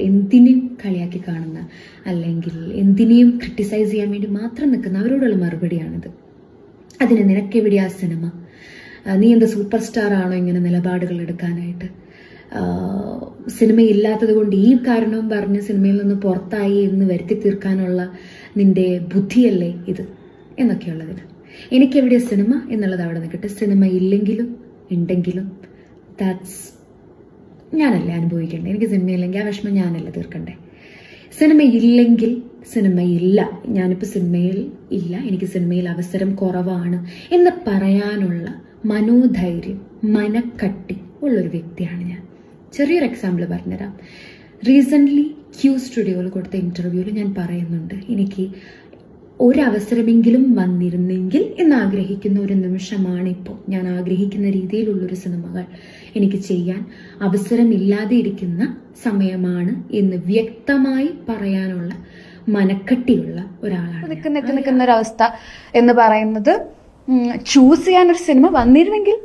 എന്തിനേയും കളിയാക്കി കാണുന്ന അല്ലെങ്കിൽ എന്തിനേയും ക്രിട്ടിസൈസ് ചെയ്യാൻ വേണ്ടി മാത്രം നിൽക്കുന്ന അവരോടുള്ള മറുപടിയാണിത്. അതിന് നിനക്കെവിടെയാ സിനിമ? നീ എന്താ സൂപ്പർ സ്റ്റാർ ആണോ ഇങ്ങനെ നിലപാടുകൾ എടുക്കാനായിട്ട്? സിനിമയില്ലാത്തത് കൊണ്ട് ഈ കാരണവും പറഞ്ഞ് സിനിമയിൽ നിന്ന് പുറത്തായി എന്ന് വരുത്തി തീർക്കാനുള്ള നിന്റെ ബുദ്ധിയല്ലേ ഇത് എന്നൊക്കെയുള്ളതിന് എനിക്കെവിടെയാ സിനിമ എന്നുള്ളത് അവിടെ നിൽക്കട്ടെ. സിനിമ ഇല്ലെങ്കിലും ഉണ്ടെങ്കിലും ദാറ്റ്സ് ഞാനല്ലേ അനുഭവിക്കണ്ടേ. എനിക്ക് സിനിമയില്ലെങ്കിൽ ആ വിഷമം ഞാനല്ലേ തീർക്കണ്ടേ. സിനിമയില്ലെങ്കിൽ സിനിമയില്ല, ഞാനിപ്പോൾ സിനിമയിൽ ഇല്ല, എനിക്ക് സിനിമയിൽ അവസരം കുറവാണ് എന്ന് പറയാനുള്ള മനോധൈര്യം, മനക്കട്ടി ഉള്ളൊരു വ്യക്തിയാണ് ഞാൻ. ചെറിയൊരു എക്സാമ്പിൾ പറഞ്ഞുതരാം. റീസെൻ്റ്ലി ക്യൂ സ്റ്റുഡിയോയിൽ കൊടുത്ത ഇൻ്റർവ്യൂവിൽ ഞാൻ പറയുന്നുണ്ട്, എനിക്ക് ഒരവസരമെങ്കിലും വന്നിരുന്നെങ്കിൽ എന്നാഗ്രഹിക്കുന്ന ഒരു നിമിഷമാണിപ്പോൾ. ഞാൻ ആഗ്രഹിക്കുന്ന രീതിയിലുള്ളൊരു സിനിമകൾ എനിക്ക് ചെയ്യാൻ അവസരമില്ലാതെ ഇരിക്കുന്ന സമയമാണ് എന്ന് വ്യക്തമായി പറയാനുള്ള മനക്കട്ടിയുള്ള ഒരാളാണ്. നിൽക്കുന്ന ഒരു അവസ്ഥ എന്ന് പറയുന്നത് ചൂസ് ചെയ്യാൻ ഒരു സിനിമ വന്നിരുന്നെങ്കിൽ